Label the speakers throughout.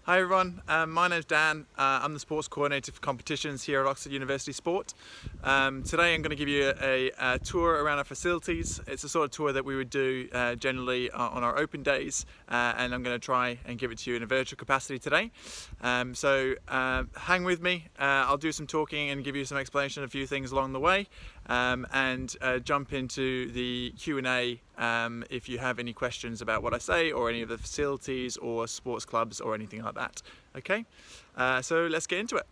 Speaker 1: Hi everyone, my name's Dan. I'm the sports coordinator for competitions here at Oxford University Sport. Today I'm going to give you a tour around our facilities. It's a sort of tour that we would do generally on our open days, and I'm going to try and give it to you in a virtual capacity today. So hang with me, I'll do some talking and give you some explanation of a few things along the way, and jump into the Q&A if you have any questions about what I say or any of the facilities or sports clubs or anything like that. Okay, so let's get into it.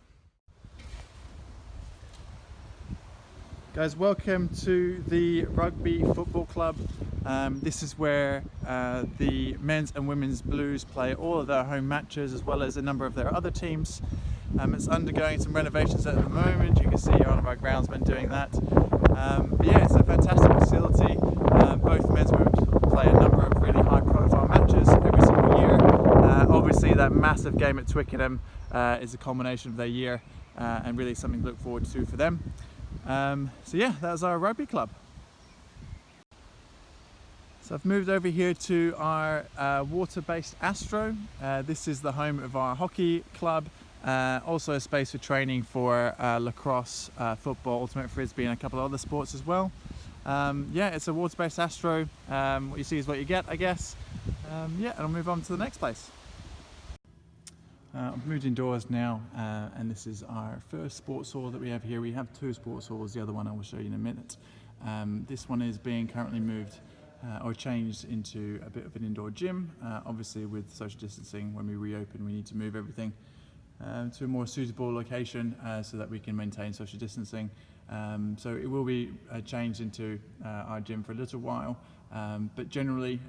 Speaker 1: Guys, welcome to the Rugby Football Club. This is where the men's and women's Blues play all of their home matches as well as a number of their other teams. It's undergoing some renovations at the moment. You can see one of our groundsmen doing that. But yeah, it's a fantastic facility. Both men's and women's play a number of really high profile matches every single year. Obviously that massive game at Twickenham is a culmination of their year and really something to look forward to for them. So yeah, that was our rugby club. So I've moved over here to our water-based Astro. This is the home of our hockey club. Also a space for training for lacrosse, football, ultimate frisbee and a couple of other sports as well. Yeah, it's a water-based Astro. What you see is what you get, I guess. Yeah, and I'll move on to the next place. I've moved indoors now, and this is our first sports hall that we have here. We have two sports halls, the other one I will show you in a minute. This one is being currently moved or changed into a bit of an indoor gym. Obviously with social distancing, when we reopen we need to move everything to a more suitable location so that we can maintain social distancing. So it will be changed into our gym for a little while, but generally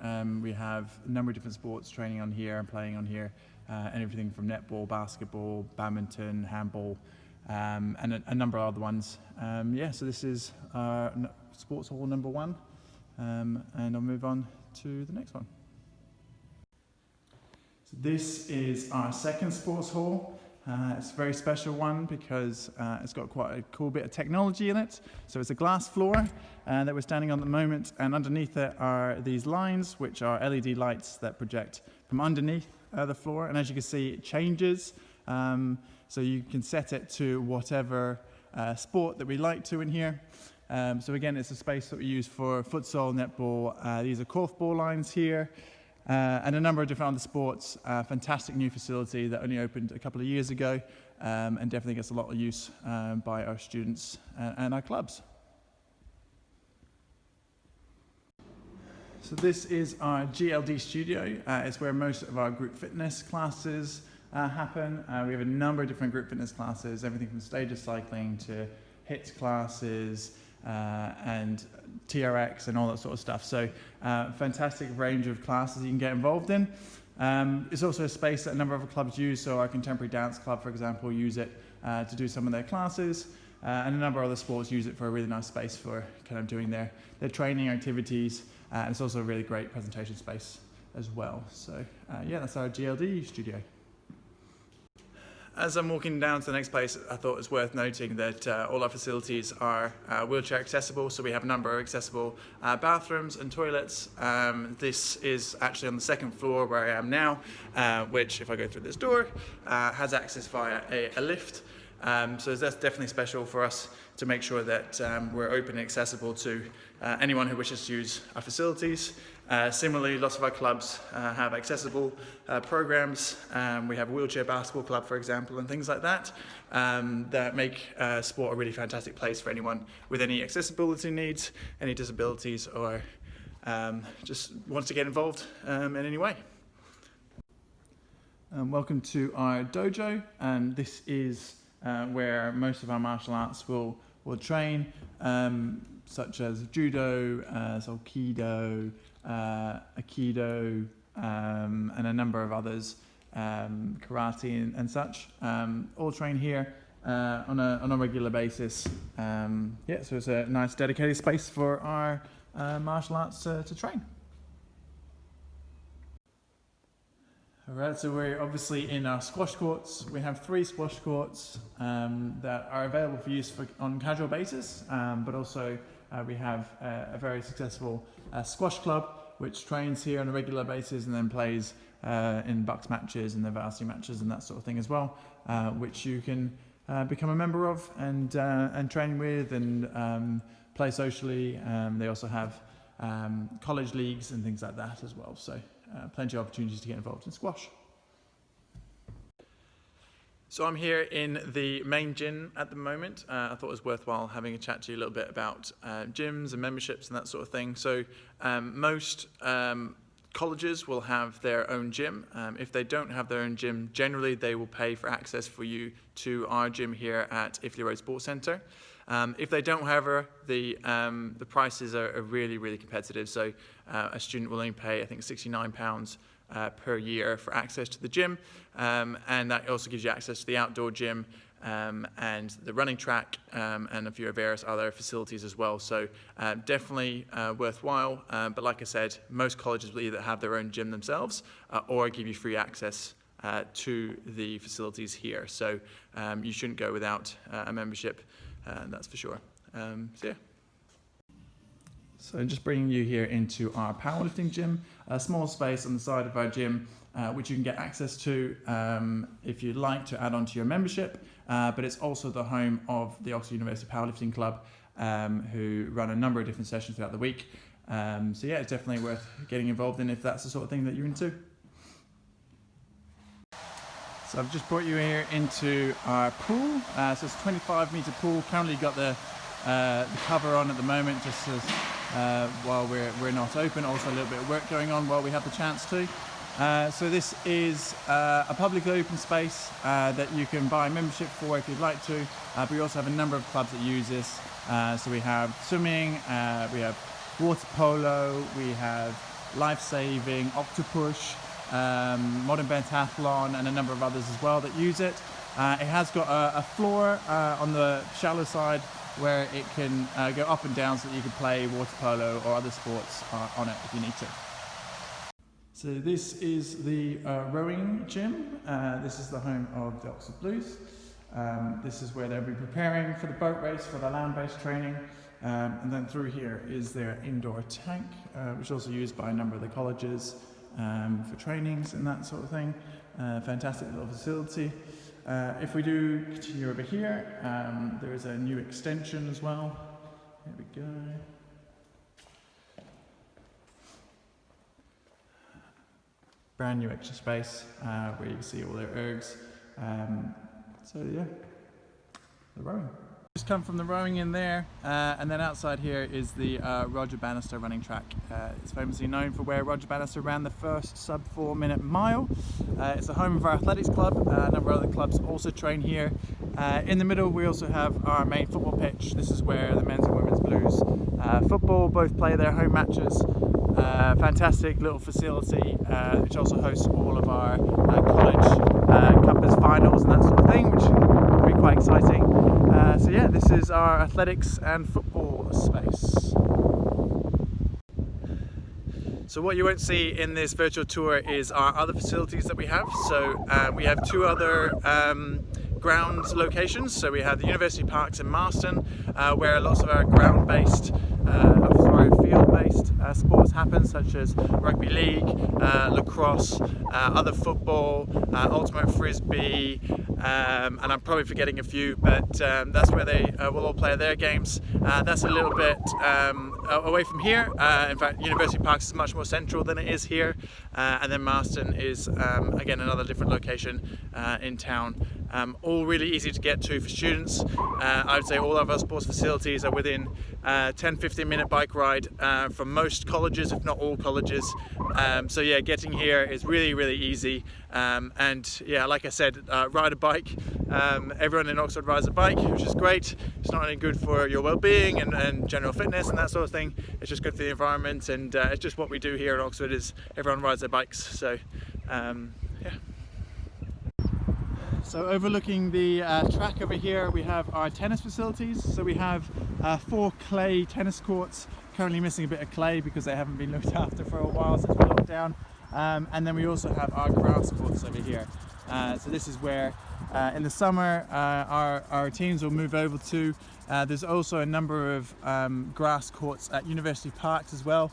Speaker 1: we have a number of different sports training on here and playing on here, and everything from netball, basketball, badminton, handball, and a number of other ones. Yeah, so this is sports hall number one, and I'll move on to the next one. So this is our second sports hall. It's a very special one because it's got quite a cool bit of technology in it. So it's a glass floor that we're standing on at the moment, and underneath it are these lines, which are LED lights that project from underneath the floor. And as you can see, it changes. So you can set it to whatever sport that we like to in here. So again, it's a space that we use for futsal, netball. These are korfball lines here. And a number of different other sports. Fantastic new facility that only opened a couple of years ago, and definitely gets a lot of use by our students and our clubs. So this is our GLD studio. It's where most of our group fitness classes happen. We have a number of different group fitness classes, everything from stages cycling to HIIT classes, and TRX and all that sort of stuff. So fantastic range of classes you can get involved in. It's also a space that a number of our clubs use. So our contemporary dance club, for example, use it to do some of their classes, and a number of other sports use it for a really nice space for kind of doing their training activities. And it's also a really great presentation space as well. So yeah, that's our GLD studio. As I'm walking down to the next place, I thought it was worth noting that all our facilities are wheelchair accessible, so we have a number of accessible bathrooms and toilets. This is actually on the second floor where I am now, which, if I go through this door, has access via a lift. So that's definitely special for us to make sure that we're open and accessible to anyone who wishes to use our facilities. Similarly, lots of our clubs have accessible programs. We have a wheelchair basketball club, for example, and things like that, that make sport a really fantastic place for anyone with any accessibility needs, any disabilities, or just wants to get involved in any way. Welcome to our dojo, and this is where most of our martial arts will train, such as judo, aikido, aikido, and a number of others, karate and such, all train here on a regular basis. Yeah, so it's a nice dedicated space for our martial arts to train. Alright, so we're obviously in our squash courts. We have 3 squash courts that are available for use on casual basis, but also we have a very successful squash club which trains here on a regular basis and then plays in Bucks matches and their varsity matches and that sort of thing as well, which you can become a member of and train with and play socially. They also have college leagues and things like that as well, so plenty of opportunities to get involved in squash. So I'm here in the main gym at the moment. I thought it was worthwhile having a chat to you a little bit about gyms and memberships and that sort of thing. So most colleges will have their own gym. If they don't have their own gym, generally they will pay for access for you to our gym here at Iffley Road Sports Centre. If they don't, however, the prices are really, really competitive. So a student will only pay, I think, £69 per year for access to the gym, and that also gives you access to the outdoor gym and the running track and a few various other facilities as well. So definitely worthwhile, but like I said, most colleges will either have their own gym themselves or give you free access to the facilities here. So you shouldn't go without a membership, that's for sure. So yeah. So just bringing you here into our powerlifting gym, a small space on the side of our gym, which you can get access to if you'd like to add on to your membership, but it's also the home of the Oxford University Powerlifting Club, who run a number of different sessions throughout the week. So yeah, it's definitely worth getting involved in if that's the sort of thing that you're into. So I've just brought you here into our pool. So it's a 25-metre pool. Currently got the cover on at the moment, just as while we're not open. Also a little bit of work going on while we have the chance to. So this is a public open space that you can buy a membership for if you'd like to, but we also have a number of clubs that use this. So we have swimming, we have water polo, we have life-saving, octopush, modern pentathlon, and a number of others as well that use it. It has got a floor on the shallow side where it can go up and down so that you can play water polo or other sports on it if you need to. So this is the rowing gym. This is the home of the Oxford Blues. This is where they'll be preparing for the boat race, for the land-based training. And then through here is their indoor tank, which is also used by a number of the colleges for trainings and that sort of thing. Fantastic little facility. If we do continue over here, there is a new extension as well. Here we go. Brand new extra space where you can see all their ergs. So yeah, the rowing. Just come from the rowing in there, and then outside here is the Roger Bannister running track. It's famously known for where Roger Bannister ran the first sub 4-minute mile. It's the home of our athletics club. A number of other clubs also train here. In the middle we also have our main football pitch. This is where the men's and women's Blues football both play their home matches. Fantastic little facility, which also hosts all of our college Cuppers finals and that sort of thing, which will be quite exciting. So yeah, this is our athletics and football space. So what you won't see in this virtual tour is our other facilities that we have. So we have two other ground locations. So we have the University Parks in Marston, where lots of our ground-based, field-based sports happen, such as rugby league, lacrosse, other football, ultimate frisbee, and I'm probably forgetting a few, but that's where they will all play their games. That's a little bit away from here. In fact, University Parks is much more central than it is here, and then Marston is again another different location in town. All really easy to get to for students. I would say all of our sports facilities are within 10-15 minute bike ride from most colleges, if not all colleges. So yeah, getting here is really easy. And yeah, like I said, ride a bike. Everyone in Oxford rides a bike, which is great. It's not only good for your well-being and general fitness and that sort of thing, it's just good for the environment, and it's just what we do here in Oxford is everyone rides their bikes. So yeah. So overlooking the track over here, we have our tennis facilities. So we have 4 clay tennis courts, currently missing a bit of clay because they haven't been looked after for a while since we locked down. And then we also have our grass courts over here. So this is where in the summer our teams will move over to. There's also a number of grass courts at University Parks as well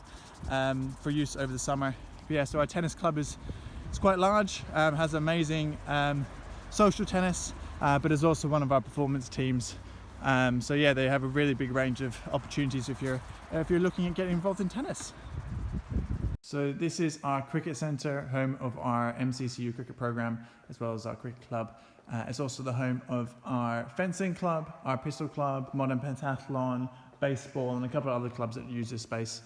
Speaker 1: for use over the summer. But yeah, so our tennis club is It's quite large, has amazing social tennis, but is also one of our performance teams. So yeah, they have a really big range of opportunities if you're looking at getting involved in tennis. So this is our cricket centre, home of our MCCU cricket programme, as well as our cricket club. It's also the home of our fencing club, our pistol club, modern pentathlon, baseball, and a couple of other clubs that use this space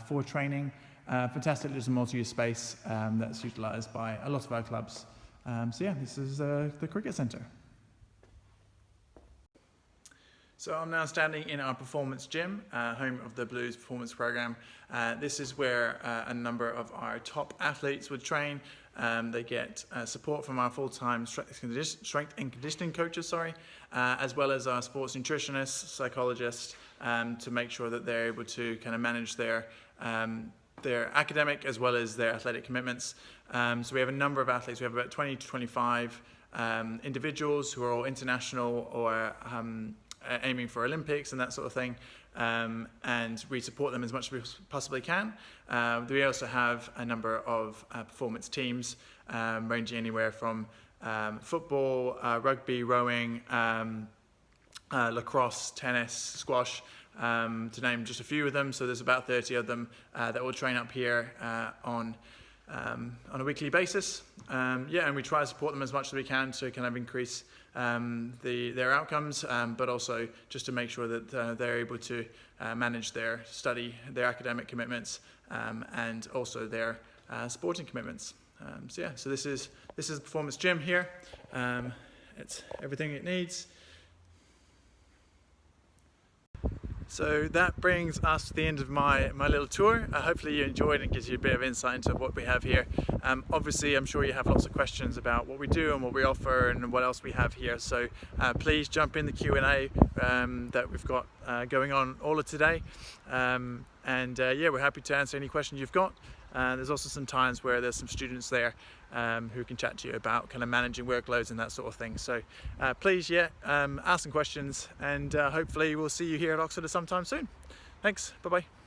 Speaker 1: for training. Fantastic little multi-use space that's utilised by a lot of our clubs. So yeah, this is the cricket centre. So I'm now standing in our performance gym, home of the Blues performance program. This is where a number of our top athletes would train. They get support from our full-time strength and conditioning coaches, as well as our sports nutritionists, psychologists, to make sure that they're able to kind of manage their academic as well as their athletic commitments. So we have a number of athletes. We have about 20 to 25 individuals who are all international or aiming for Olympics and that sort of thing, and we support them as much as we possibly can. We also have a number of performance teams ranging anywhere from football, rugby, rowing, lacrosse, tennis, squash, to name just a few of them. So there's about 30 of them that will train up here on a weekly basis. And we try to support them as much as we can to kind of increase their outcomes, but also just to make sure that they're able to manage their study, their academic commitments, and also their sporting commitments. So this is the performance gym here. It's everything it needs. So that brings us to the end of my little tour. Hopefully you enjoyed it and gives you a bit of insight into what we have here. Obviously I'm sure you have lots of questions about what we do and what we offer and what else we have here. So please jump in the Q&A that we've got going on all of today. We're happy to answer any questions you've got. There's also some times where there's some students there who can chat to you about kind of managing workloads and that sort of thing. So please, ask some questions, and hopefully we'll see you here at Oxford sometime soon. Thanks, bye-bye.